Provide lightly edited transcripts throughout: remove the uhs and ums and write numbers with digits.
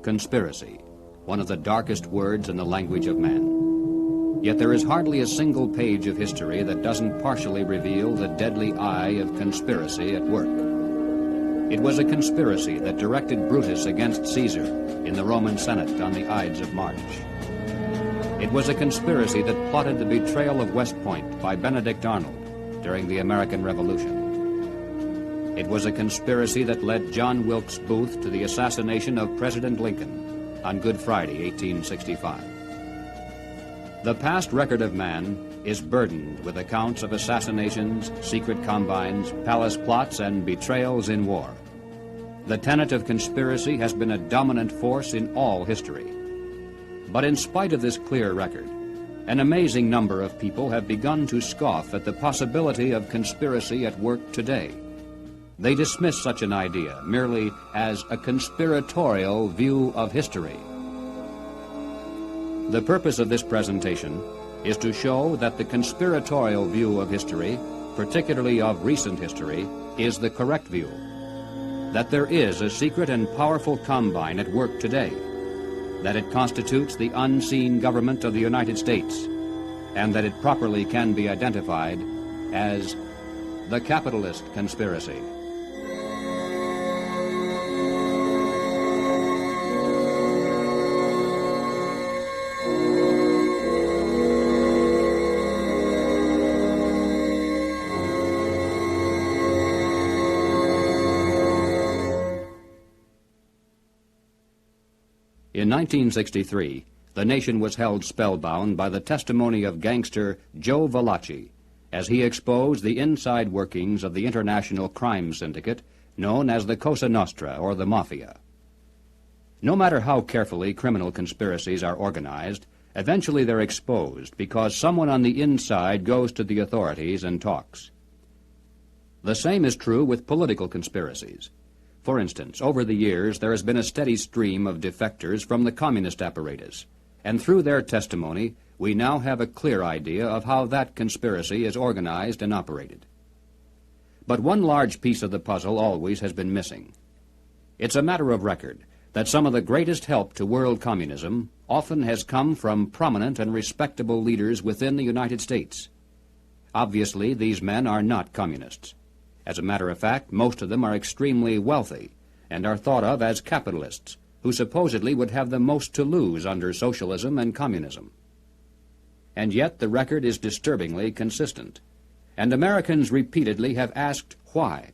Conspiracy, one of the darkest words in the language of man. Yet there is hardly a single page of history that doesn't partially reveal the deadly eye of conspiracy at work. It was a conspiracy that directed Brutus against Caesar in the Roman Senate on the Ides of March. It was a conspiracy that plotted the betrayal of West Point by Benedict Arnold during the American Revolution. It was a conspiracy that led John Wilkes Booth to the assassination of President Lincoln on Good Friday, 1865. The past record of man is burdened with accounts of assassinations, secret combines, palace plots, and betrayals in war. The tenet of conspiracy has been a dominant force in all history. But in spite of this clear record, an amazing number of people have begun to scoff at the possibility of conspiracy at work today. They dismiss such an idea merely as a conspiratorial view of history. The purpose of this presentation is to show that the conspiratorial view of history, particularly of recent history, is the correct view. That there is a secret and powerful combine at work today, that it constitutes the unseen government of the United States, and that it properly can be identified as the capitalist conspiracy. In 1963, the nation was held spellbound by the testimony of gangster Joe Valachi as he exposed the inside workings of the international crime syndicate known as the Cosa Nostra, or the Mafia. No matter how carefully criminal conspiracies are organized, eventually they're exposed because someone on the inside goes to the authorities and talks. The same is true with political conspiracies. For instance, over the years, there has been a steady stream of defectors from the communist apparatus, and through their testimony, we now have a clear idea of how that conspiracy is organized and operated. But one large piece of the puzzle always has been missing. It's a matter of record that some of the greatest help to world communism often has come from prominent and respectable leaders within the United States. Obviously, these men are not communists. As a matter of fact, most of them are extremely wealthy and are thought of as capitalists, who supposedly would have the most to lose under socialism and communism. And yet the record is disturbingly consistent, and Americans repeatedly have asked why.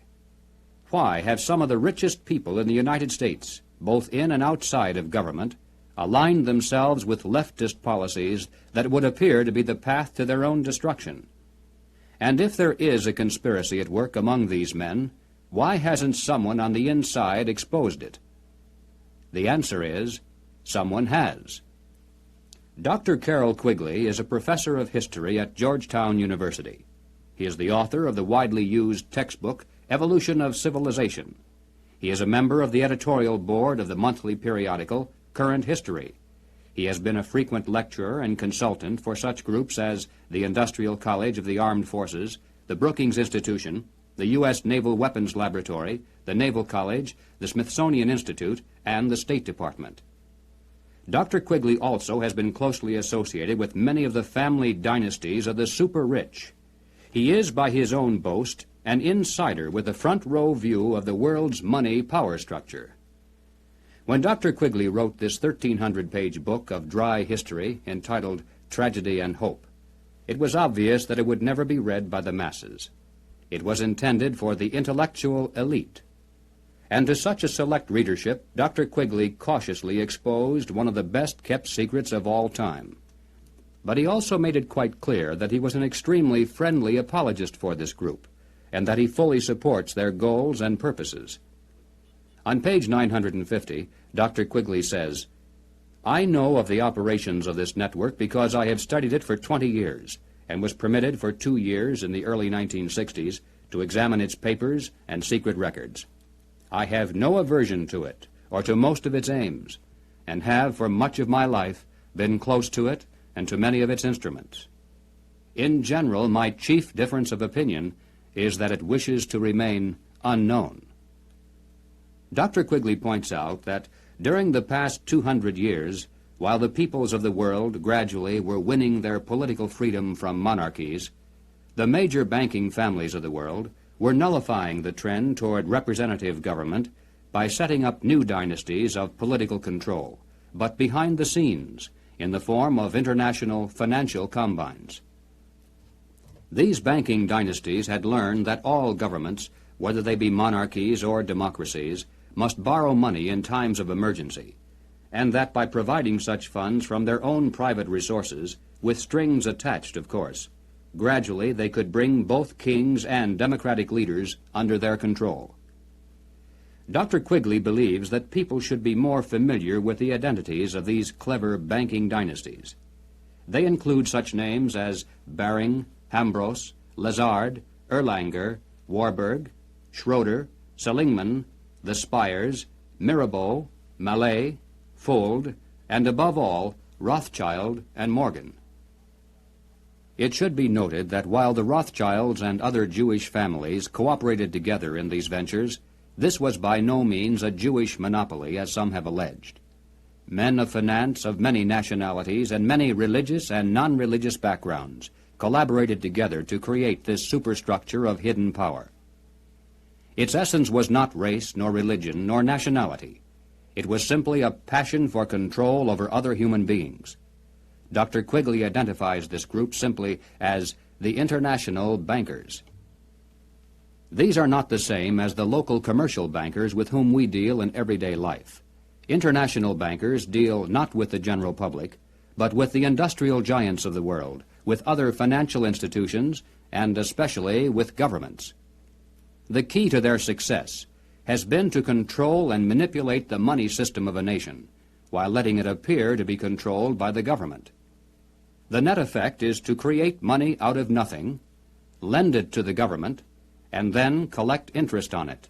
Why have some of the richest people in the United States, both in and outside of government, aligned themselves with leftist policies that would appear to be the path to their own destruction? And if there is a conspiracy at work among these men, why hasn't someone on the inside exposed it? The answer is, someone has. Dr. Carroll Quigley is a professor of history at Georgetown University. He is the author of the widely used textbook, Evolution of Civilization. He is a member of the editorial board of the monthly periodical, Current History. He has been a frequent lecturer and consultant for such groups as the Industrial College of the Armed Forces, the Brookings Institution, the U.S. Naval Weapons Laboratory, the Naval College, the Smithsonian Institute, and the State Department. Dr. Quigley also has been closely associated with many of the family dynasties of the super-rich. He is, by his own boast, an insider with a front-row view of the world's money power structure. When Dr. Quigley wrote this 1,300-page book of dry history entitled Tragedy and Hope, it was obvious that it would never be read by the masses. It was intended for the intellectual elite. And to such a select readership, Dr. Quigley cautiously exposed one of the best-kept secrets of all time. But he also made it quite clear that he was an extremely friendly apologist for this group, and that he fully supports their goals and purposes. On page 950, Dr. Quigley says, "I know of the operations of this network because I have studied it for 20 years and was permitted for 2 years in the early 1960s to examine its papers and secret records. I have no aversion to it or to most of its aims, and have for much of my life been close to it and to many of its instruments. In general, my chief difference of opinion is that it wishes to remain unknown." Dr. Quigley points out that During the past 200 years, while the peoples of the world gradually were winning their political freedom from monarchies, the major banking families of the world were nullifying the trend toward representative government by setting up new dynasties of political control, but behind the scenes, in the form of international financial combines. These banking dynasties had learned that all governments, whether they be monarchies or democracies, must borrow money in times of emergency, and that by providing such funds from their own private resources, with strings attached, of course, gradually they could bring both kings and democratic leaders under their control. Dr. Quigley believes that people should be more familiar with the identities of these clever banking dynasties. They include such names as Baring, Hambros, Lazard, Erlanger, Warburg, Schroeder, Seligman, the Spires, Mirabeau, Mallet, Fuld, and above all, Rothschild and Morgan. It should be noted that while the Rothschilds and other Jewish families cooperated together in these ventures, this was by no means a Jewish monopoly, as some have alleged. Men of finance of many nationalities and many religious and non-religious backgrounds collaborated together to create this superstructure of hidden power. Its essence was not race, nor religion, nor nationality. It was simply a passion for control over other human beings. Dr. Quigley identifies this group simply as the international bankers. These are not the same as the local commercial bankers with whom we deal in everyday life. International bankers deal not with the general public, but with the industrial giants of the world, with other financial institutions, and especially with governments. The key to their success has been to control and manipulate the money system of a nation, while letting it appear to be controlled by the government. The net effect is to create money out of nothing, lend it to the government, and then collect interest on it,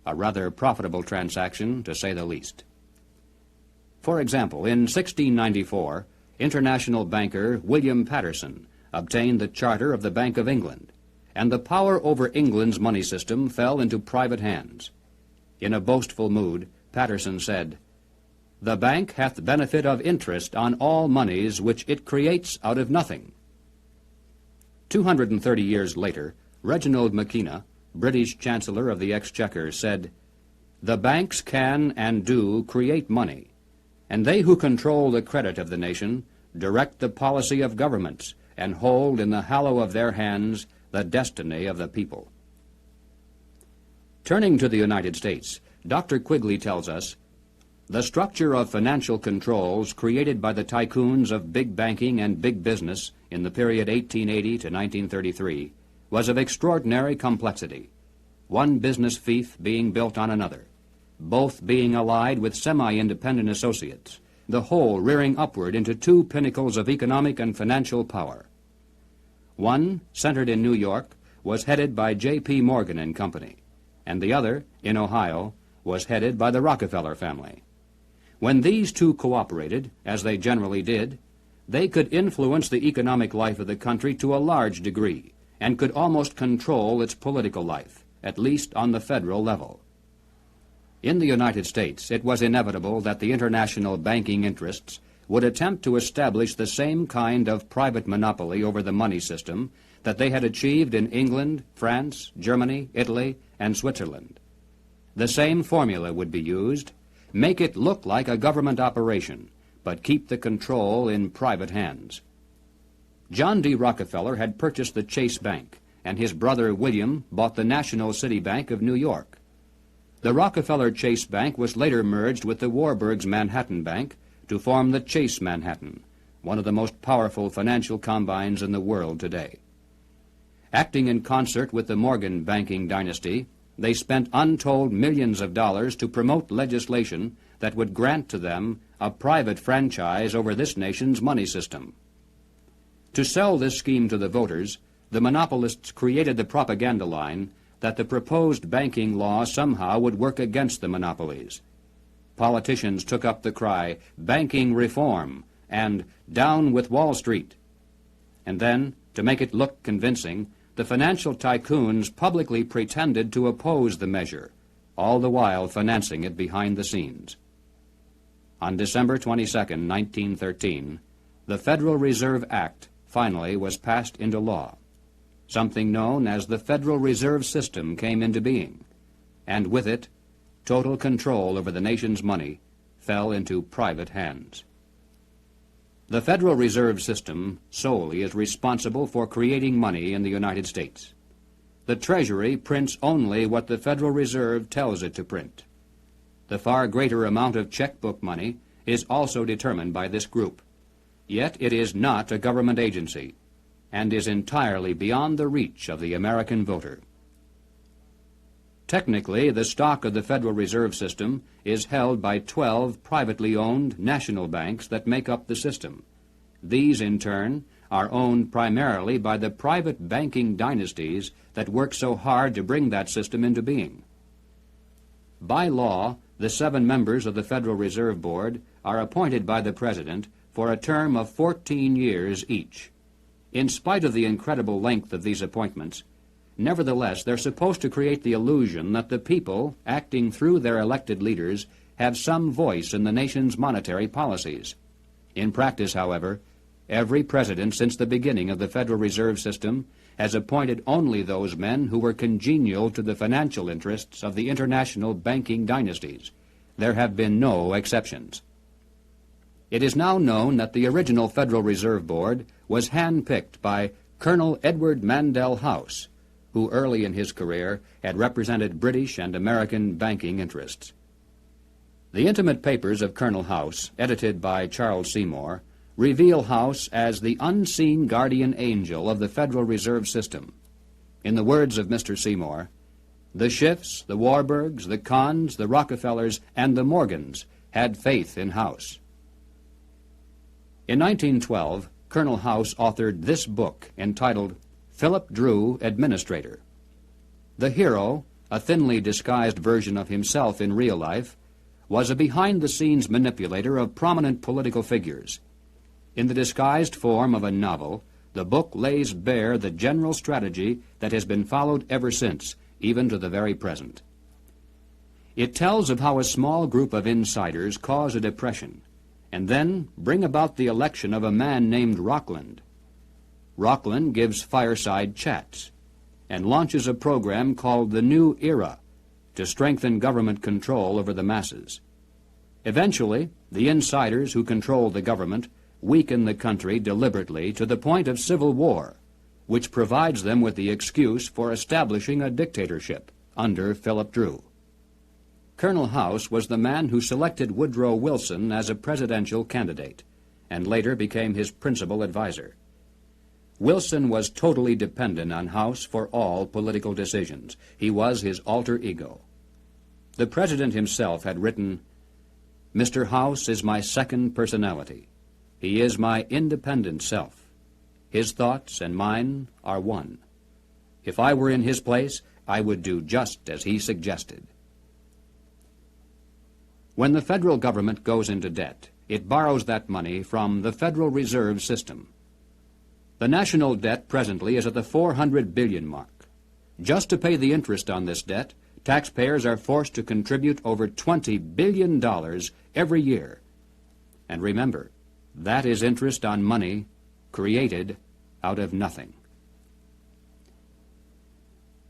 a rather profitable transaction, to say the least. For example, in 1694, international banker William Patterson obtained the charter of the Bank of England, and the power over England's money system fell into private hands. In a boastful mood, Patterson said, "The bank hath benefit of interest on all monies which it creates out of nothing." 230 years later, Reginald Mackina, British Chancellor of the Exchequer, said, "The banks can and do create money, and they who control the credit of the nation direct the policy of governments and hold in the hollow of their hands the destiny of the people." Turning to the United States, Dr. Quigley tells us, "The structure of financial controls created by the tycoons of big banking and big business in the period 1880 to 1933 was of extraordinary complexity, one business fief being built on another, both being allied with semi-independent associates, the whole rearing upward into two pinnacles of economic and financial power. One, centered in New York, was headed by J.P. Morgan and Company, and the other, in Ohio, was headed by the Rockefeller family. When these two cooperated, as they generally did, they could influence the economic life of the country to a large degree, and could almost control its political life, at least on the federal level. In the United States, it was inevitable that the international banking interests would attempt to establish the same kind of private monopoly over the money system that they had achieved in England, France, Germany, Italy, and Switzerland. The same formula would be used: make it look like a government operation, but keep the control in private hands. John D. Rockefeller had purchased the Chase Bank, and his brother William bought the National City Bank of New York. The Rockefeller Chase Bank was later merged with the Warburg's Manhattan Bank to form the Chase Manhattan, one of the most powerful financial combines in the world today. Acting in concert with the Morgan banking dynasty, they spent untold millions of dollars to promote legislation that would grant to them a private franchise over this nation's money system. To sell this scheme to the voters, the monopolists created the propaganda line that the proposed banking law somehow would work against the monopolies. Politicians took up the cry, "Banking reform," and "Down with Wall Street." And then, to make it look convincing, the financial tycoons publicly pretended to oppose the measure, all the while financing it behind the scenes. On December 22, 1913, the Federal Reserve Act finally was passed into law. Something known as the Federal Reserve System came into being, and with it, total control over the nation's money fell into private hands. The Federal Reserve System solely is responsible for creating money in the United States. The Treasury prints only what the Federal Reserve tells it to print. The far greater amount of checkbook money is also determined by this group. Yet it is not a government agency and is entirely beyond the reach of the American voter. Technically, the stock of the Federal Reserve System is held by 12 privately owned national banks that make up the system. These, in turn, are owned primarily by the private banking dynasties that work so hard to bring that system into being. By law, the 7 members of the Federal Reserve Board are appointed by the President for a term of 14 years each. In spite of the incredible length of these appointments, nevertheless, they're supposed to create the illusion that the people, acting through their elected leaders, have some voice in the nation's monetary policies. In practice, however, every president since the beginning of the Federal Reserve System has appointed only those men who were congenial to the financial interests of the international banking dynasties. There have been no exceptions. It is now known that the original Federal Reserve Board was handpicked by Colonel Edward Mandell House, who early in his career had represented British and American banking interests. The intimate papers of Colonel House, edited by Charles Seymour, reveal House as the unseen guardian angel of the Federal Reserve System. In the words of Mr. Seymour, the Schiffs, the Warburgs, the Kahns, the Rockefellers, and the Morgans had faith in House. In 1912, Colonel House authored this book entitled Philip Drew, Administrator. The hero, a thinly disguised version of himself in real life, was a behind-the-scenes manipulator of prominent political figures. In the disguised form of a novel, the book lays bare the general strategy that has been followed ever since, even to the very present. It tells of how a small group of insiders cause a depression, and then bring about the election of a man named Rockland. Rockland gives fireside chats and launches a program called the New Era to strengthen government control over the masses. Eventually, the insiders who control the government weaken the country deliberately to the point of civil war, which provides them with the excuse for establishing a dictatorship under Philip Drew. Colonel House was the man who selected Woodrow Wilson as a presidential candidate, and later became his principal advisor. Wilson was totally dependent on House for all political decisions. He was his alter ego. The president himself had written, "Mr. House is my second personality. He is my independent self. His thoughts and mine are one. If I were in his place, I would do just as he suggested." When the federal government goes into debt, it borrows that money from the Federal Reserve System. The national debt presently is at the 400 billion mark. Just to pay the interest on this debt, taxpayers are forced to contribute over $20 billion every year. And remember, that is interest on money created out of nothing.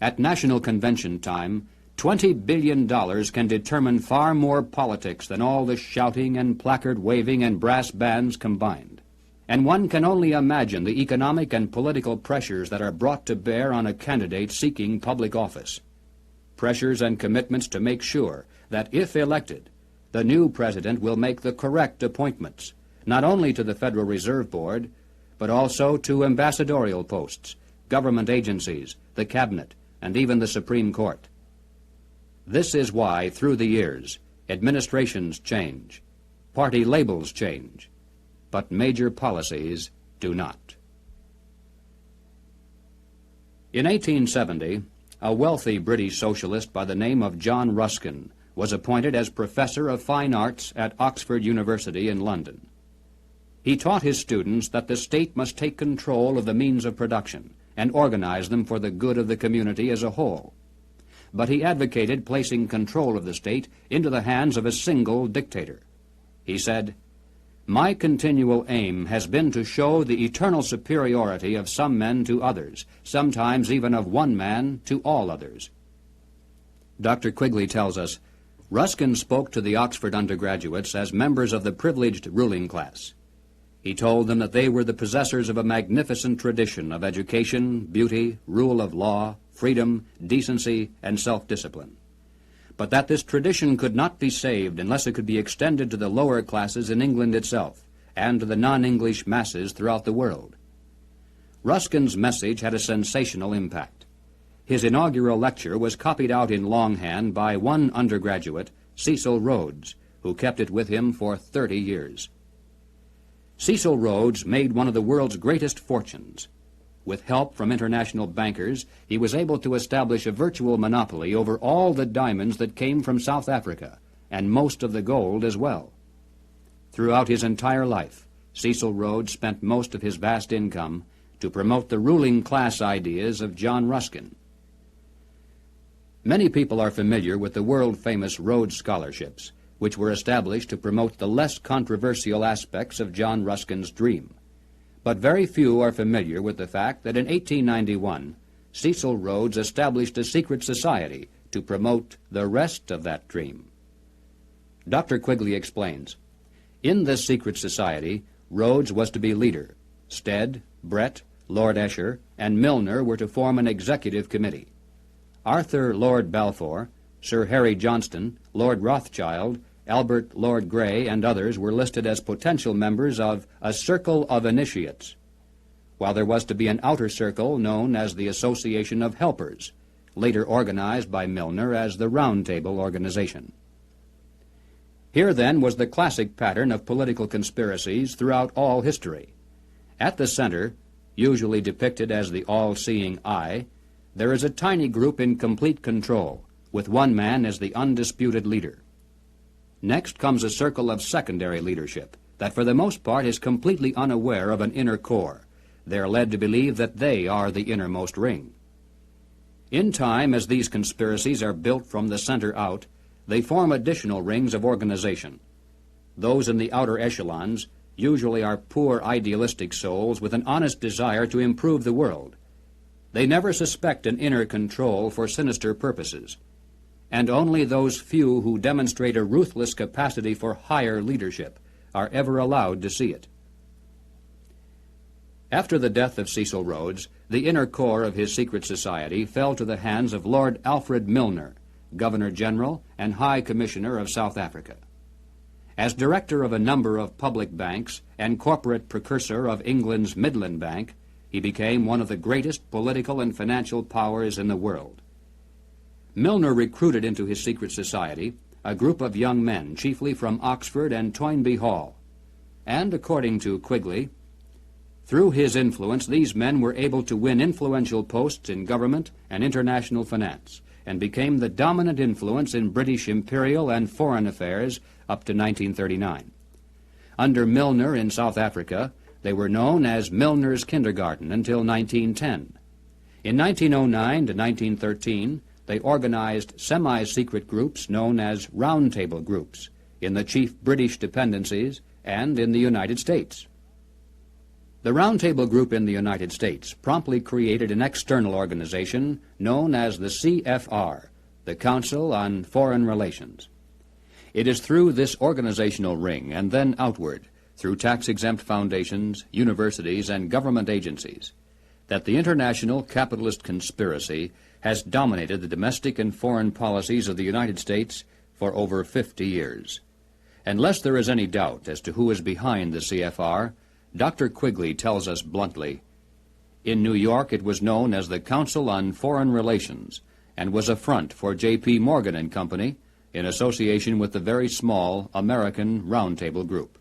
At National Convention time, $20 billion can determine far more politics than all the shouting and placard waving and brass bands combined. And one can only imagine the economic and political pressures that are brought to bear on a candidate seeking public office. Pressures and commitments to make sure that, if elected, the new president will make the correct appointments, not only to the Federal Reserve Board, but also to ambassadorial posts, government agencies, the cabinet, and even the Supreme Court. This is why, through the years, administrations change, party labels change, but major policies do not. In 1870, a wealthy British socialist by the name of John Ruskin was appointed as Professor of Fine Arts at Oxford University in London. He taught his students that the state must take control of the means of production and organize them for the good of the community as a whole. But he advocated placing control of the state into the hands of a single dictator. He said, "My continual aim has been to show the eternal superiority of some men to others, sometimes even of one man to all others." Dr. Quigley tells us, Ruskin spoke to the Oxford undergraduates as members of the privileged ruling class. He told them that they were the possessors of a magnificent tradition of education, beauty, rule of law, freedom, decency, and self-discipline, but that this tradition could not be saved unless it could be extended to the lower classes in England itself and to the non-English masses throughout the world. Ruskin's message had a sensational impact. His inaugural lecture was copied out in longhand by one undergraduate, Cecil Rhodes, who kept it with him for 30 years. Cecil Rhodes made one of the world's greatest fortunes. With help from international bankers, he was able to establish a virtual monopoly over all the diamonds that came from South Africa, and most of the gold as well. Throughout his entire life, Cecil Rhodes spent most of his vast income to promote the ruling class ideas of John Ruskin. Many people are familiar with the world-famous Rhodes Scholarships, which were established to promote the less controversial aspects of John Ruskin's dream. But very few are familiar with the fact that in 1891, Cecil Rhodes established a secret society to promote the rest of that dream. Dr. Quigley explains, in this secret society, Rhodes was to be leader. Stead, Brett, Lord Esher, and Milner were to form an executive committee. Arthur Lord Balfour, Sir Harry Johnston, Lord Rothschild, Albert Lord Grey, and others were listed as potential members of a circle of initiates, while there was to be an outer circle known as the Association of Helpers, later organized by Milner as the Roundtable organization. Here, then, was the classic pattern of political conspiracies throughout all history. At the center, usually depicted as the all-seeing eye, there is a tiny group in complete control, with one man as the undisputed leader. Next comes a circle of secondary leadership that for the most part is completely unaware of an inner core. They are led to believe that they are the innermost ring. In time, as these conspiracies are built from the center out, they form additional rings of organization. Those in the outer echelons usually are poor idealistic souls with an honest desire to improve the world. They never suspect an inner control for sinister purposes, and only those few who demonstrate a ruthless capacity for higher leadership are ever allowed to see it. After the death of Cecil Rhodes, the inner core of his secret society fell to the hands of Lord Alfred Milner, Governor-General and High Commissioner of South Africa. As director of a number of public banks and corporate precursor of England's Midland Bank, he became one of the greatest political and financial powers in the world. Milner recruited into his secret society a group of young men, chiefly from Oxford and Toynbee Hall, and, according to Quigley, through his influence these men were able to win influential posts in government and international finance, and became the dominant influence in British imperial and foreign affairs up to 1939. Under Milner in South Africa, they were known as Milner's Kindergarten until 1910. In 1909 to 1913, they organized semi-secret groups known as roundtable groups in the chief British dependencies and in the United States. The roundtable group in the United States promptly created an external organization known as the CFR, the Council on Foreign Relations. It is through this organizational ring and then outward, through tax-exempt foundations, universities, and government agencies, that the international capitalist conspiracy has dominated the domestic and foreign policies of the United States for over 50 years. Unless there is any doubt as to who is behind the CFR, Dr. Quigley tells us bluntly, in New York it was known as the Council on Foreign Relations and was a front for J.P. Morgan and Company in association with the very small American Roundtable Group.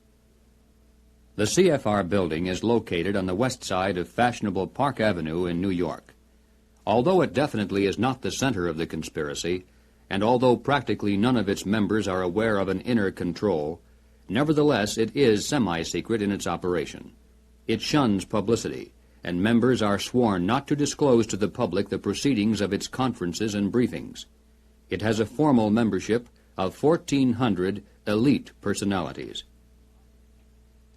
The CFR building is located on the west side of fashionable Park Avenue in New York. Although it definitely is not the center of the conspiracy, and although practically none of its members are aware of an inner control, nevertheless it is semi-secret in its operation. It shuns publicity, and members are sworn not to disclose to the public the proceedings of its conferences and briefings. It has a formal membership of 1,400 elite personalities,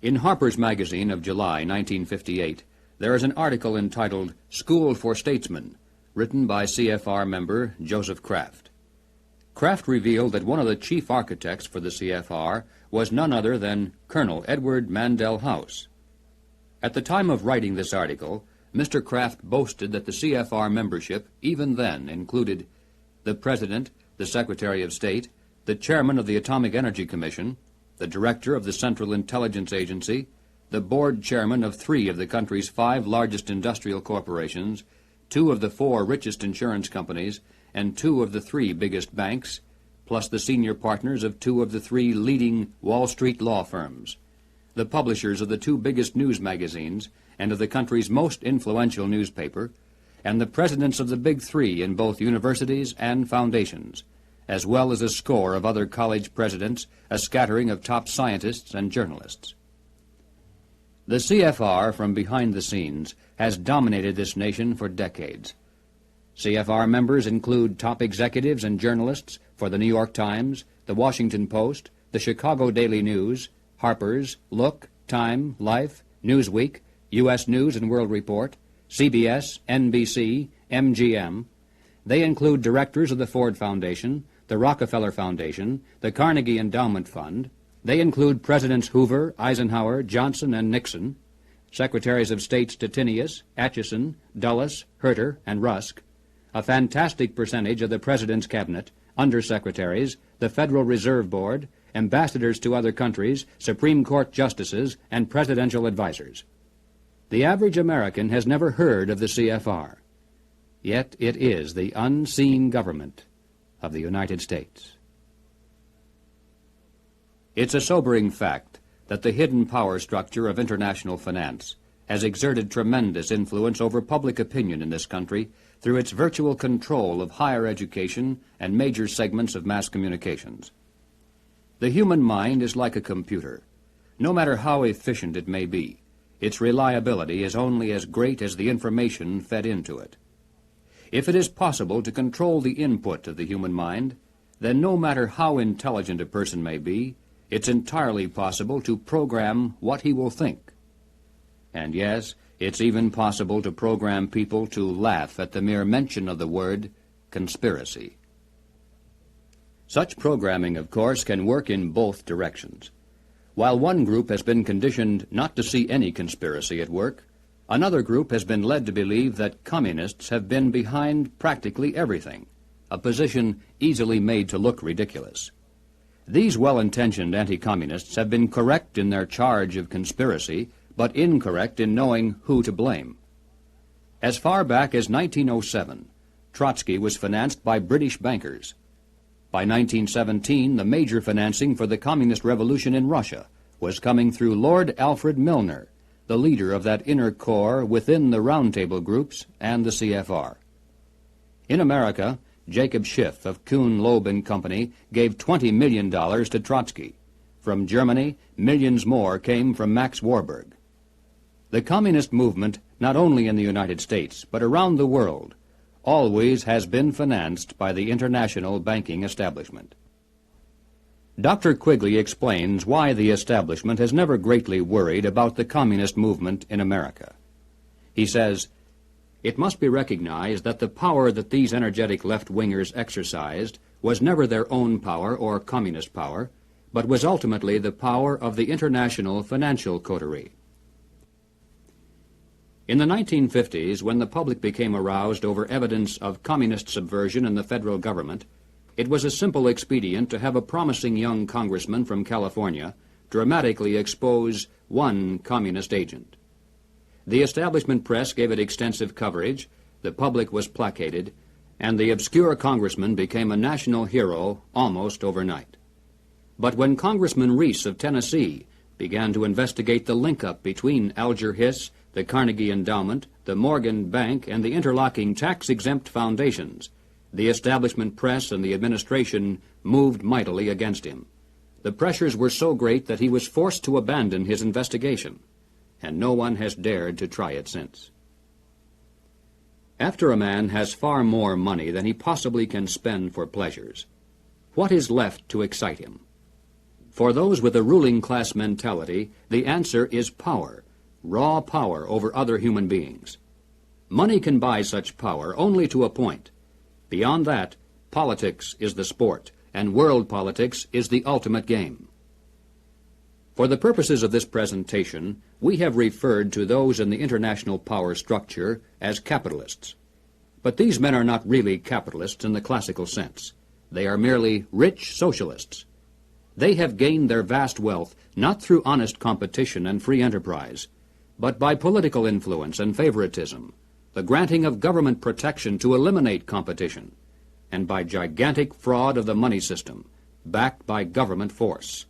In Harper's Magazine of July 1958, there is an article entitled School for Statesmen, written by CFR member Joseph Kraft. Kraft revealed that one of the chief architects for the CFR was none other than Colonel Edward Mandell House. At the time of writing this article, Mr. Kraft boasted that the CFR membership, even then, included the President, the Secretary of State, the Chairman of the Atomic Energy Commission, the Director of the Central Intelligence Agency, the Board Chairman of 3 of the country's 5 largest industrial corporations, 2 of the 4 richest insurance companies, and 2 of the 3 biggest banks, plus the senior partners of 2 of the 3 leading Wall Street law firms, the publishers of the 2 biggest news magazines and of the country's most influential newspaper, and the presidents of the big 3 in both universities and foundations, as well as a score of other college presidents, a scattering of top scientists and journalists. The CFR, from behind the scenes, has dominated this nation for decades. CFR members include top executives and journalists for the New York Times, the Washington Post, the Chicago Daily News, Harper's, Look, Time, Life, Newsweek, U.S. News and World Report, CBS, NBC, MGM. They include directors of the Ford Foundation, the Rockefeller Foundation, the Carnegie Endowment Fund. They include Presidents Hoover, Eisenhower, Johnson, and Nixon, Secretaries of State Stettinius, Atchison, Dulles, Herter, and Rusk, a fantastic percentage of the President's Cabinet, undersecretaries, the Federal Reserve Board, ambassadors to other countries, Supreme Court justices, and presidential advisors. The average American has never heard of the CFR, yet it is the unseen government of the United States. It's a sobering fact that the hidden power structure of international finance has exerted tremendous influence over public opinion in this country through its virtual control of higher education and major segments of mass communications. The human mind is like a computer. No matter how efficient it may be, its reliability is only as great as the information fed into it. If it is possible to control the input of the human mind, then no matter how intelligent a person may be, it's entirely possible to program what he will think. And yes, it's even possible to program people to laugh at the mere mention of the word conspiracy. Such programming, of course, can work in both directions. While one group has been conditioned not to see any conspiracy at work, another group has been led to believe that communists have been behind practically everything, a position easily made to look ridiculous. These well-intentioned anti-communists have been correct in their charge of conspiracy, but incorrect in knowing who to blame. As far back as 1907, Trotsky was financed by British bankers. By 1917, the major financing for the communist revolution in Russia was coming through Lord Alfred Milner, the leader of that inner core within the roundtable groups and the CFR. In America, Jacob Schiff of Kuhn, Loeb and Company gave $20 million to Trotsky. From Germany, millions more came from Max Warburg. The communist movement, not only in the United States, but around the world, always has been financed by the international banking establishment. Dr. Quigley explains why the establishment has never greatly worried about the communist movement in America. He says, "It must be recognized that the power that these energetic left-wingers exercised was never their own power or communist power, but was ultimately the power of the international financial coterie." In the 1950s, when the public became aroused over evidence of communist subversion in the federal government, it was a simple expedient to have a promising young congressman from California dramatically expose one communist agent. The establishment press gave it extensive coverage, the public was placated, and the obscure congressman became a national hero almost overnight. But when Congressman Reese of Tennessee began to investigate the link-up between Alger Hiss, the Carnegie Endowment, the Morgan Bank, and the interlocking tax-exempt foundations, the establishment press and the administration moved mightily against him. The pressures were so great that he was forced to abandon his investigation, and no one has dared to try it since. After a man has far more money than he possibly can spend for pleasures, what is left to excite him? For those with a ruling class mentality, the answer is power, raw power over other human beings. Money can buy such power only to a point. Beyond that, politics is the sport, and world politics is the ultimate game. For the purposes of this presentation, we have referred to those in the international power structure as capitalists. But these men are not really capitalists in the classical sense. They are merely rich socialists. They have gained their vast wealth not through honest competition and free enterprise, but by political influence and favoritism, the granting of government protection to eliminate competition, and by gigantic fraud of the money system, backed by government force.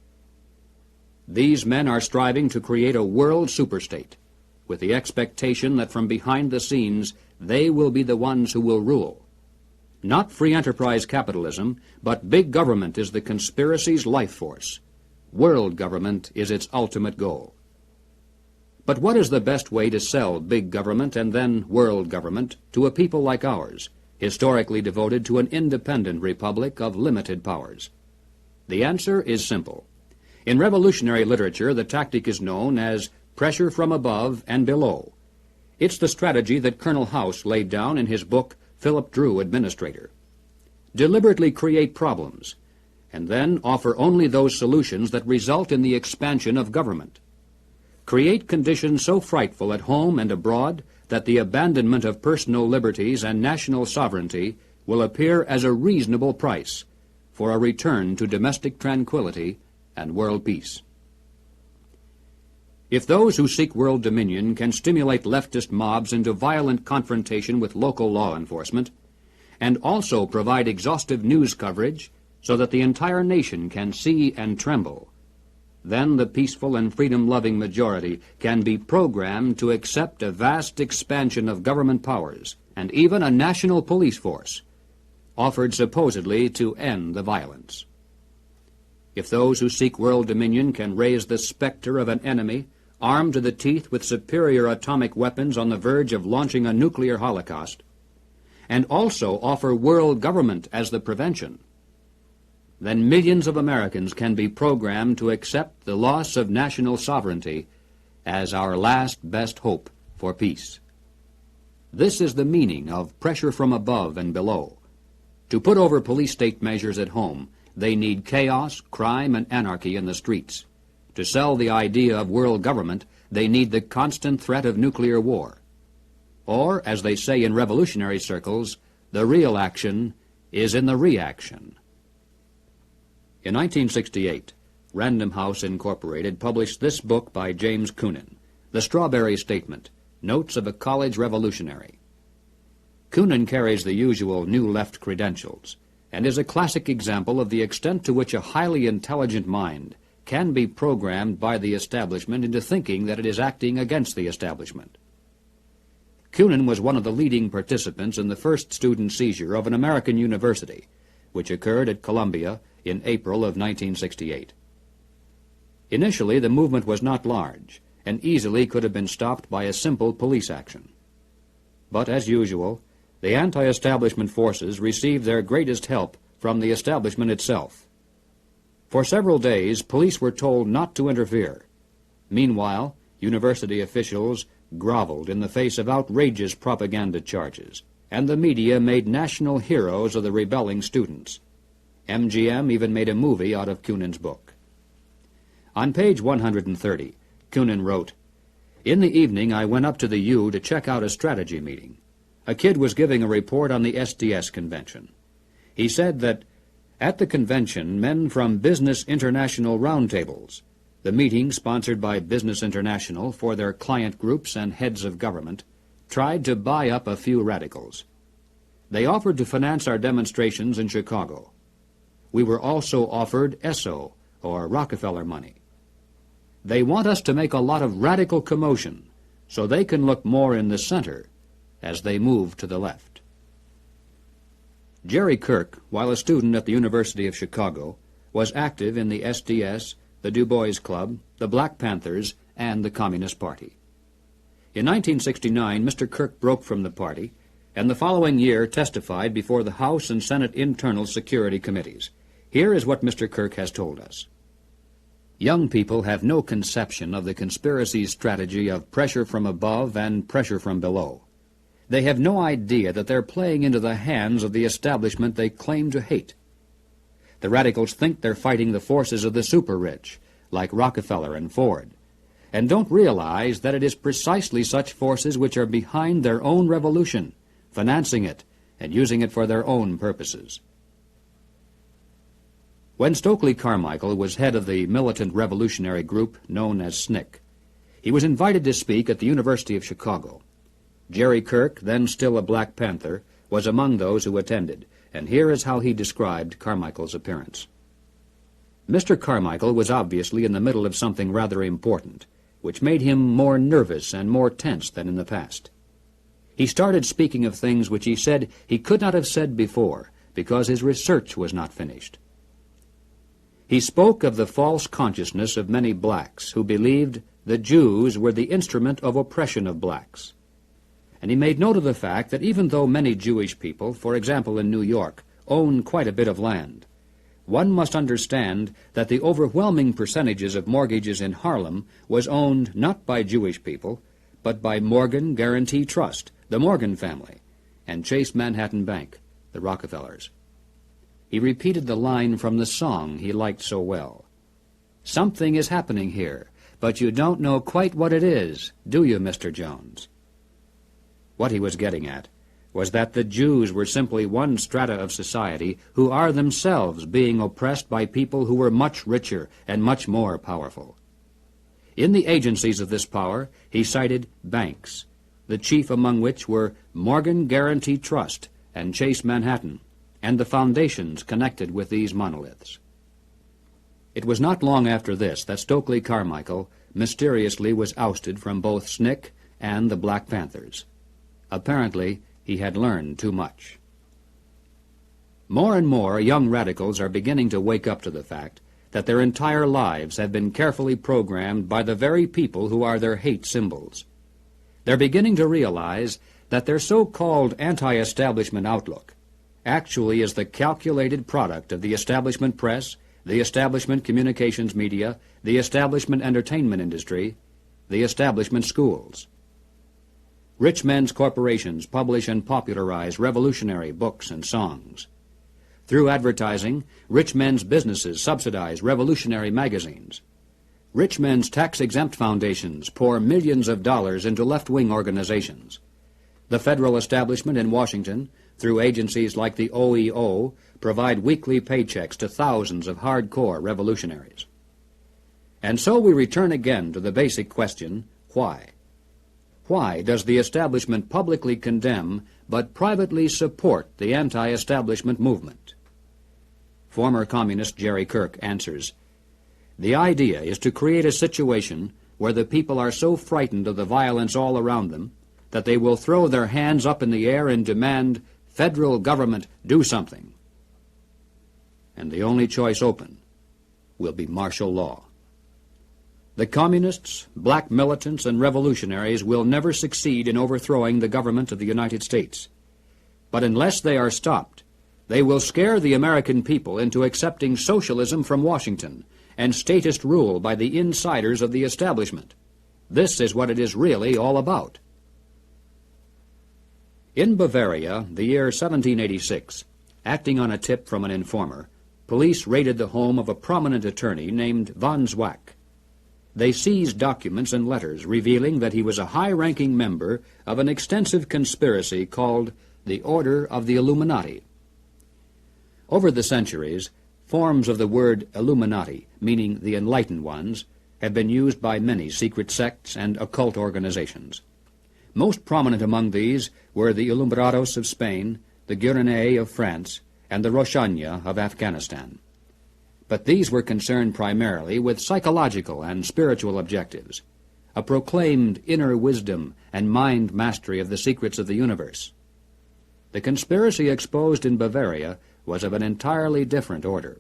These men are striving to create a world superstate, with the expectation that from behind the scenes they will be the ones who will rule. Not free enterprise capitalism, but big government is the conspiracy's life force. World government is its ultimate goal. But what is the best way to sell big government and then world government to a people like ours, historically devoted to an independent republic of limited powers? The answer is simple. In revolutionary literature, the tactic is known as pressure from above and below. It's the strategy that Colonel House laid down in his book, Philip Drew, Administrator. Deliberately create problems, and then offer only those solutions that result in the expansion of government. Create conditions so frightful at home and abroad that the abandonment of personal liberties and national sovereignty will appear as a reasonable price for a return to domestic tranquility and world peace. If those who seek world dominion can stimulate leftist mobs into violent confrontation with local law enforcement, and also provide exhaustive news coverage so that the entire nation can see and tremble, then the peaceful and freedom-loving majority can be programmed to accept a vast expansion of government powers and even a national police force, offered supposedly to end the violence. If those who seek world dominion can raise the specter of an enemy armed to the teeth with superior atomic weapons on the verge of launching a nuclear holocaust, and also offer world government as the prevention, then millions of Americans can be programmed to accept the loss of national sovereignty as our last best hope for peace. This is the meaning of pressure from above and below. To put over police-state measures at home, they need chaos, crime, and anarchy in the streets. To sell the idea of world government, they need the constant threat of nuclear war. Or, as they say in revolutionary circles, the real action is in the reaction. In 1968, Random House Incorporated published this book by James Coonan, The Strawberry Statement, Notes of a College Revolutionary. Coonan carries the usual New Left credentials, and is a classic example of the extent to which a highly intelligent mind can be programmed by the establishment into thinking that it is acting against the establishment. Coonan was one of the leading participants in the first student seizure of an American university, which occurred at Columbia in April of 1968. Initially, the movement was not large, and easily could have been stopped by a simple police action. But, as usual, the anti-establishment forces received their greatest help from the establishment itself. For several days, police were told not to interfere. Meanwhile, university officials groveled in the face of outrageous propaganda charges, and the media made national heroes of the rebelling students. MGM even made a movie out of Coonan's book. On page 130, Coonan wrote, "In the evening I went up to the U to check out a strategy meeting. A kid was giving a report on the SDS convention. He said that at the convention, men from Business International roundtables, the meeting sponsored by Business International for their client groups and heads of government, tried to buy up a few radicals. They offered to finance our demonstrations in Chicago. We were also offered ESSO, or Rockefeller money. They want us to make a lot of radical commotion so they can look more in the center as they move to the left." Jerry Kirk, while a student at the University of Chicago, was active in the SDS, the Du Bois Club, the Black Panthers, and the Communist Party. In 1969, Mr. Kirk broke from the party, and the following year testified before the House and Senate Internal Security Committees. Here is what Mr. Kirk has told us. Young people have no conception of the conspiracy's strategy of pressure from above and pressure from below. They have no idea that they're playing into the hands of the establishment they claim to hate. The radicals think they're fighting the forces of the super-rich, like Rockefeller and Ford, and don't realize that it is precisely such forces which are behind their own revolution, financing it and using it for their own purposes. When Stokely Carmichael was head of the militant revolutionary group known as SNCC, he was invited to speak at the University of Chicago. Jerry Kirk, then still a Black Panther, was among those who attended, and here is how he described Carmichael's appearance. Mr. Carmichael was obviously in the middle of something rather important, which made him more nervous and more tense than in the past. He started speaking of things which he said he could not have said before, because his research was not finished. He spoke of the false consciousness of many blacks who believed the Jews were the instrument of oppression of blacks. And he made note of the fact that even though many Jewish people, for example in New York, own quite a bit of land, one must understand that the overwhelming percentages of mortgages in Harlem was owned not by Jewish people, but by Morgan Guarantee Trust, the Morgan family, and Chase Manhattan Bank, the Rockefellers. He repeated the line from the song he liked so well. "Something is happening here, but you don't know quite what it is, do you, Mr. Jones?" What he was getting at was that the Jews were simply one strata of society who are themselves being oppressed by people who were much richer and much more powerful. In the agencies of this power, he cited banks, the chief among which were Morgan Guarantee Trust and Chase Manhattan, and the foundations connected with these monoliths. It was not long after this that Stokely Carmichael mysteriously was ousted from both SNCC and the Black Panthers. Apparently, he had learned too much. More and more young radicals are beginning to wake up to the fact that their entire lives have been carefully programmed by the very people who are their hate symbols. They're beginning to realize that their so-called anti-establishment outlook actually is the calculated product of the establishment press, the establishment communications media, the establishment entertainment industry, the establishment schools. Rich men's corporations publish and popularize revolutionary books and songs. Through advertising, rich men's businesses subsidize revolutionary magazines. Rich men's tax-exempt foundations pour millions of dollars into left-wing organizations. The federal establishment in Washington, through agencies like the OEO, provide weekly paychecks to thousands of hardcore revolutionaries. And so we return again to the basic question, why? Why does the establishment publicly condemn but privately support the anti-establishment movement? Former communist Jerry Kirk answers, "The idea is to create a situation where the people are so frightened of the violence all around them that they will throw their hands up in the air and demand, 'Federal government, do something.' And the only choice open will be martial law. The communists, black militants, and revolutionaries will never succeed in overthrowing the government of the United States. But unless they are stopped, they will scare the American people into accepting socialism from Washington and statist rule by the insiders of the establishment. This is what it is really all about." In Bavaria, the year 1786, acting on a tip from an informer, police raided the home of a prominent attorney named von Zwack. They seized documents and letters revealing that he was a high-ranking member of an extensive conspiracy called the Order of the Illuminati. Over the centuries, forms of the word Illuminati, meaning the enlightened ones, have been used by many secret sects and occult organizations. Most prominent among these were the Illuminados of Spain, the Gueronnais of France, and the Roshania of Afghanistan. But these were concerned primarily with psychological and spiritual objectives, a proclaimed inner wisdom and mind mastery of the secrets of the universe. The conspiracy exposed in Bavaria was of an entirely different order.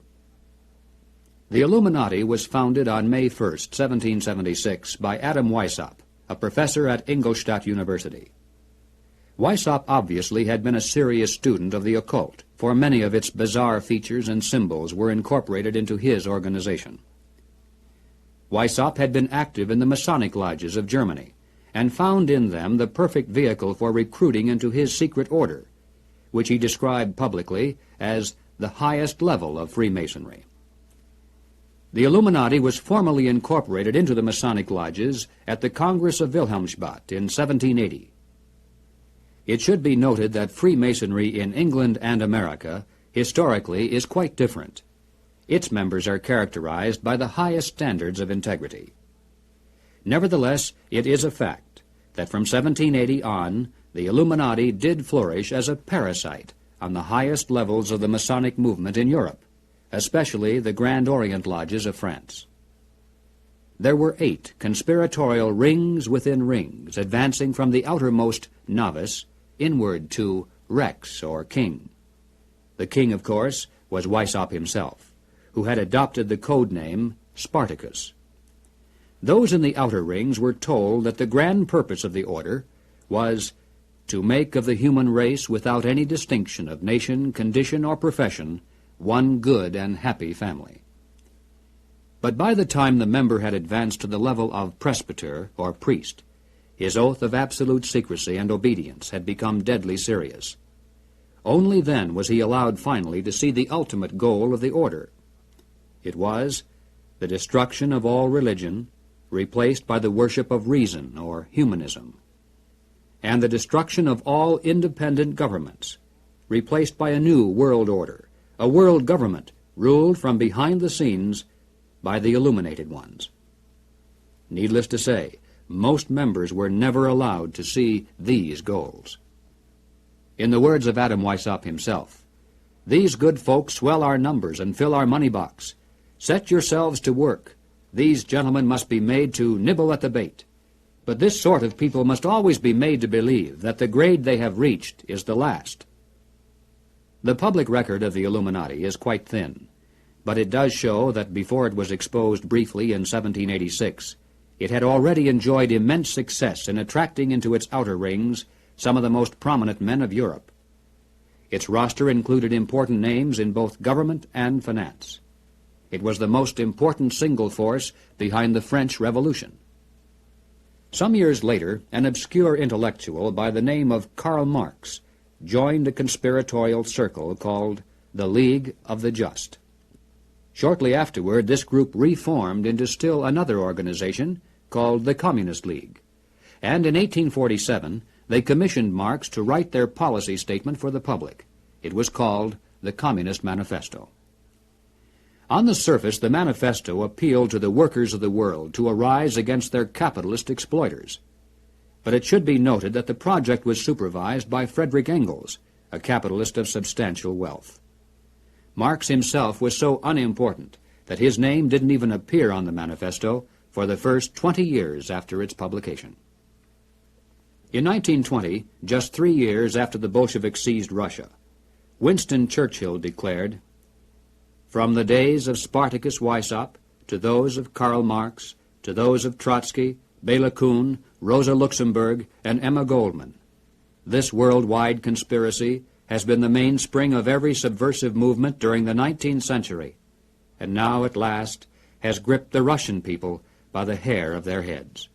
The Illuminati was founded on May 1st, 1776, by Adam Weishaupt, a professor at Ingolstadt University. Weishaupt obviously had been a serious student of the occult, for many of its bizarre features and symbols were incorporated into his organization. Weishaupt had been active in the Masonic lodges of Germany and found in them the perfect vehicle for recruiting into his secret order, which he described publicly as the highest level of Freemasonry. The Illuminati was formally incorporated into the Masonic lodges at the Congress of Wilhelmsbad in 1780. It should be noted that Freemasonry in England and America historically is quite different. Its members are characterized by the highest standards of integrity. Nevertheless, it is a fact that from 1780 on, the Illuminati did flourish as a parasite on the highest levels of the Masonic movement in Europe, especially the Grand Orient Lodges of France. There were 8 conspiratorial rings within rings, advancing from the outermost novice inward to Rex, or king. The king, of course, was Weishaupt himself, who had adopted the code name Spartacus. Those in the outer rings were told that the grand purpose of the order was to make of the human race, without any distinction of nation, condition, or profession, one good and happy family. But by the time the member had advanced to the level of presbyter, or priest, his oath of absolute secrecy and obedience had become deadly serious. Only then was he allowed finally to see the ultimate goal of the order. It was the destruction of all religion, replaced by the worship of reason, or humanism, and the destruction of all independent governments, replaced by a new world order, a world government ruled from behind the scenes by the illuminated ones. Needless to say, most members were never allowed to see these goals. In the words of Adam Weishaupt himself, "These good folks swell our numbers and fill our money box. Set yourselves to work. These gentlemen must be made to nibble at the bait. But this sort of people must always be made to believe that the grade they have reached is the last." The public record of the Illuminati is quite thin, but it does show that before it was exposed briefly in 1786, it had already enjoyed immense success in attracting into its outer rings some of the most prominent men of Europe. Its roster included important names in both government and finance. It was the most important single force behind the French Revolution. Some years later, an obscure intellectual by the name of Karl Marx joined a conspiratorial circle called the League of the Just. Shortly afterward, this group reformed into still another organization called the Communist League, and in 1847 they commissioned Marx to write their policy statement for the public. It was called the Communist Manifesto. On the surface, the manifesto appealed to the workers of the world to arise against their capitalist exploiters. But it should be noted that the project was supervised by Friedrich Engels, a capitalist of substantial wealth. Marx himself was so unimportant that his name didn't even appear on the manifesto for the first 20 years after its publication. In 1920, just 3 years after the Bolsheviks seized Russia, Winston Churchill declared, "From the days of Spartacus Weishaupt to those of Karl Marx, to those of Trotsky, Bela Kun, Rosa Luxemburg, and Emma Goldman, this worldwide conspiracy has been the mainspring of every subversive movement during the 19th century, and now at last has gripped the Russian people by the hair of their heads."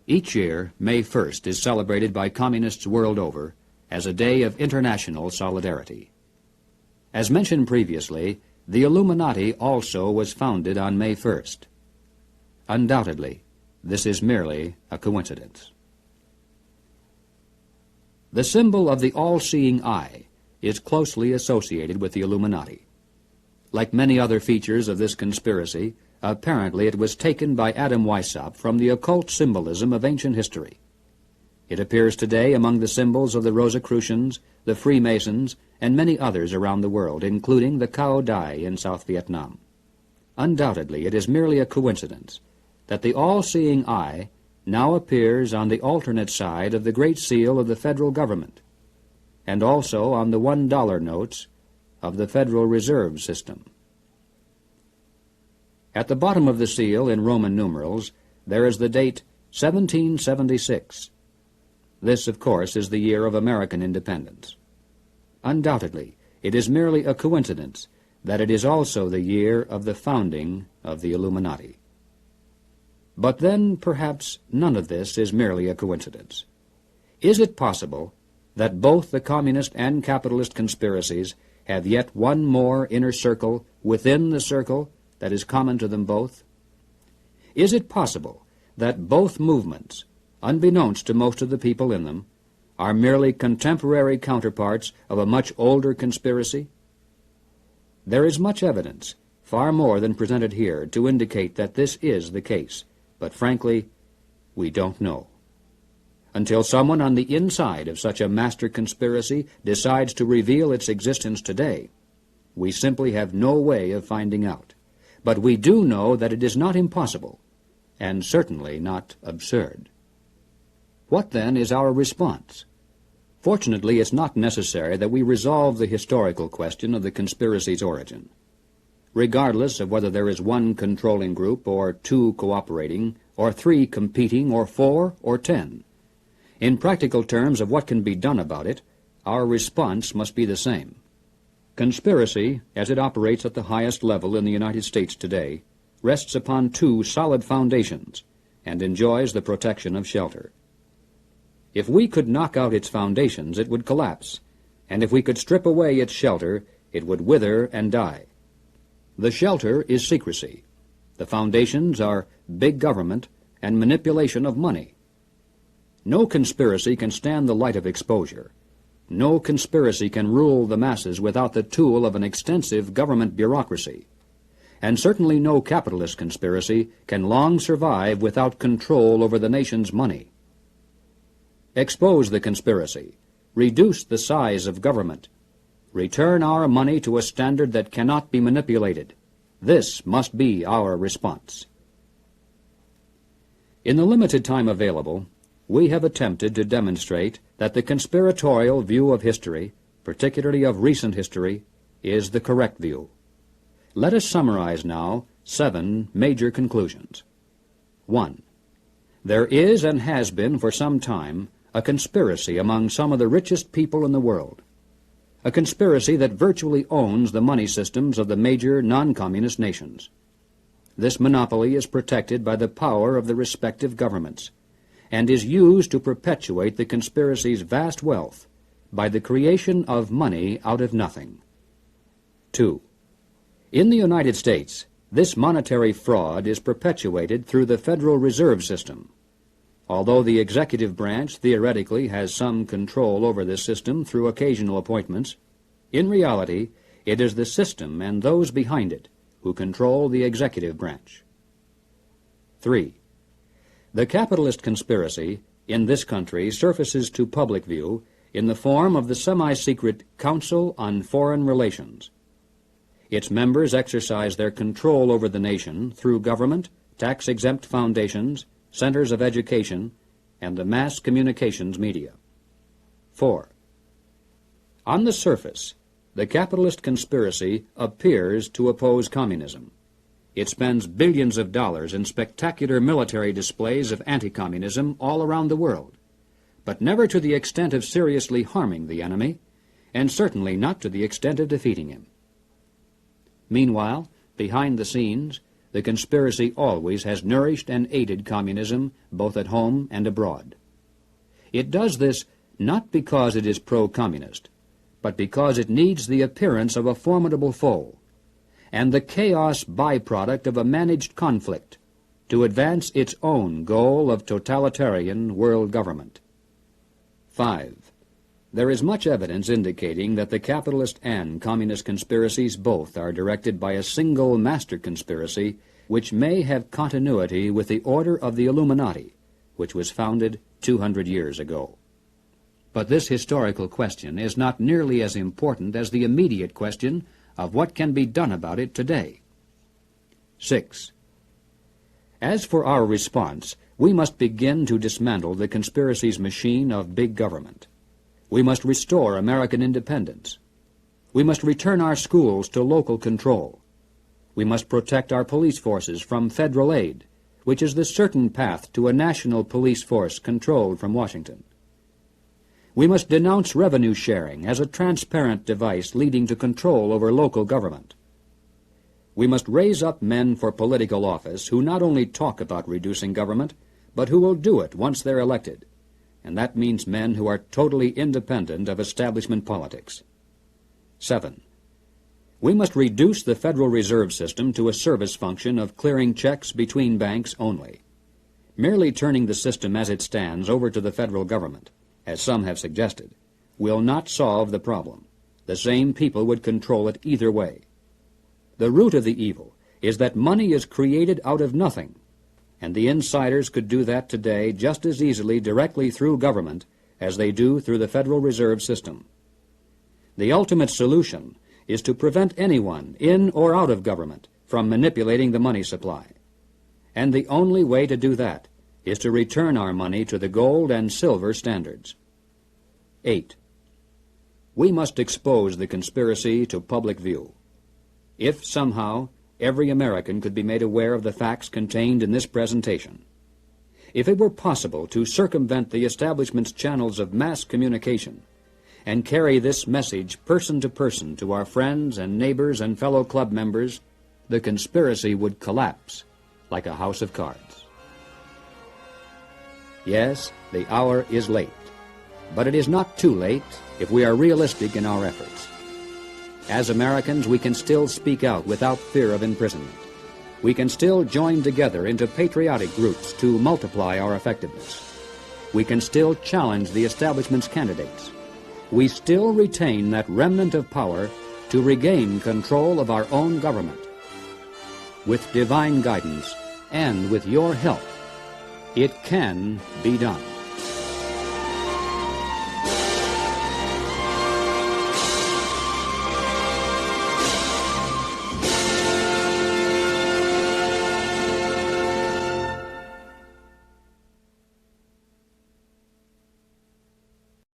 Each year, May 1st is celebrated by communists world over as a day of international solidarity. As mentioned previously, the Illuminati also was founded on May 1st. Undoubtedly, this is merely a coincidence. The symbol of the all-seeing eye is closely associated with the Illuminati. Like many other features of this conspiracy, apparently it was taken by Adam Weishaupt from the occult symbolism of ancient history. It appears today among the symbols of the Rosicrucians, the Freemasons, and many others around the world, including the Cao Dai in South Vietnam. Undoubtedly, it is merely a coincidence that the all-seeing eye now appears on the alternate side of the Great Seal of the federal government, and also on the $1 notes of the Federal Reserve System. At the bottom of the seal, in Roman numerals, there is the date 1776. This, of course, is the year of American independence. Undoubtedly, it is merely a coincidence that it is also the year of the founding of the Illuminati. But then, perhaps, none of this is merely a coincidence. Is it possible that both the communist and capitalist conspiracies have yet one more inner circle within the circle that is common to them both? Is it possible that both movements, unbeknownst to most of the people in them, are merely contemporary counterparts of a much older conspiracy? There is much evidence, far more than presented here, to indicate that this is the case, but frankly, we don't know. Until someone on the inside of such a master conspiracy decides to reveal its existence today, we simply have no way of finding out. But we do know that it is not impossible, and certainly not absurd. What then is our response? Fortunately, it's not necessary that we resolve the historical question of the conspiracy's origin. Regardless of whether there is one controlling group, or two cooperating, or three competing, or 4 or 10, in practical terms of what can be done about it, our response must be the same. Conspiracy, as it operates at the highest level in the United States today, rests upon two solid foundations and enjoys the protection of shelter. If we could knock out its foundations, it would collapse, and if we could strip away its shelter, it would wither and die. The shelter is secrecy. The foundations are big government and manipulation of money. No conspiracy can stand the light of exposure. No conspiracy can rule the masses without the tool of an extensive government bureaucracy. And certainly no capitalist conspiracy can long survive without control over the nation's money. Expose the conspiracy. Reduce the size of government. Return our money to a standard that cannot be manipulated. This must be our response. In the limited time available, we have attempted to demonstrate that the conspiratorial view of history, particularly of recent history, is the correct view. Let us summarize now 7 major conclusions. 1. There is and has been for some time a conspiracy among some of the richest people in the world, a conspiracy that virtually owns the money systems of the major non-communist nations. This monopoly is protected by the power of the respective governments, and is used to perpetuate the conspiracy's vast wealth by the creation of money out of nothing. 2. In the United States, this monetary fraud is perpetuated through the Federal Reserve System. Although the executive branch theoretically has some control over this system through occasional appointments, in reality it is the system and those behind it who control the executive branch. 3. The capitalist conspiracy in this country surfaces to public view in the form of the semi-secret Council on Foreign Relations. Its members exercise their control over the nation through government, tax-exempt foundations, centers of education, and the mass communications media. 4. On the surface, the capitalist conspiracy appears to oppose communism. It spends billions of dollars in spectacular military displays of anti-communism all around the world, but never to the extent of seriously harming the enemy, and certainly not to the extent of defeating him. Meanwhile, behind the scenes, the conspiracy always has nourished and aided communism both at home and abroad. It does this not because it is pro-communist, but because it needs the appearance of a formidable foe, and the chaos byproduct of a managed conflict to advance its own goal of totalitarian world government. 5. There is much evidence indicating that the capitalist and communist conspiracies both are directed by a single master conspiracy which may have continuity with the order of the Illuminati, which was founded 200 years ago. But this historical question is not nearly as important as the immediate question of what can be done about it today. 6. As for our response, we must begin to dismantle the conspiracy's machine of big government. We must restore American independence. We must return our schools to local control. We must protect our police forces from federal aid, which is the certain path to a national police force controlled from Washington. We must denounce revenue sharing as a transparent device leading to control over local government. We must raise up men for political office who not only talk about reducing government, but who will do it once they're elected. And that means men who are totally independent of establishment politics. 7. We must reduce the Federal Reserve System to a service function of clearing checks between banks only. Merely turning the system as it stands over to the federal government, as some have suggested, will not solve the problem. The same people would control it either way. The root of the evil is that money is created out of nothing, and the insiders could do that today just as easily directly through government as they do through the Federal Reserve System. The ultimate solution is to prevent anyone, in or out of government, from manipulating the money supply. And the only way to do that is to return our money to the gold and silver standards. 8. We must expose the conspiracy to public view. If somehow every American could be made aware of the facts contained in this presentation, if it were possible to circumvent the establishment's channels of mass communication and carry this message person to our friends and neighbors and fellow club members, the conspiracy would collapse like a house of cards. Yes, the hour is late, but it is not too late if we are realistic in our efforts. As Americans, we can still speak out without fear of imprisonment. We can still join together into patriotic groups to multiply our effectiveness. We can still challenge the establishment's candidates. We still retain that remnant of power to regain control of our own government. With divine guidance and with your help, it can be done.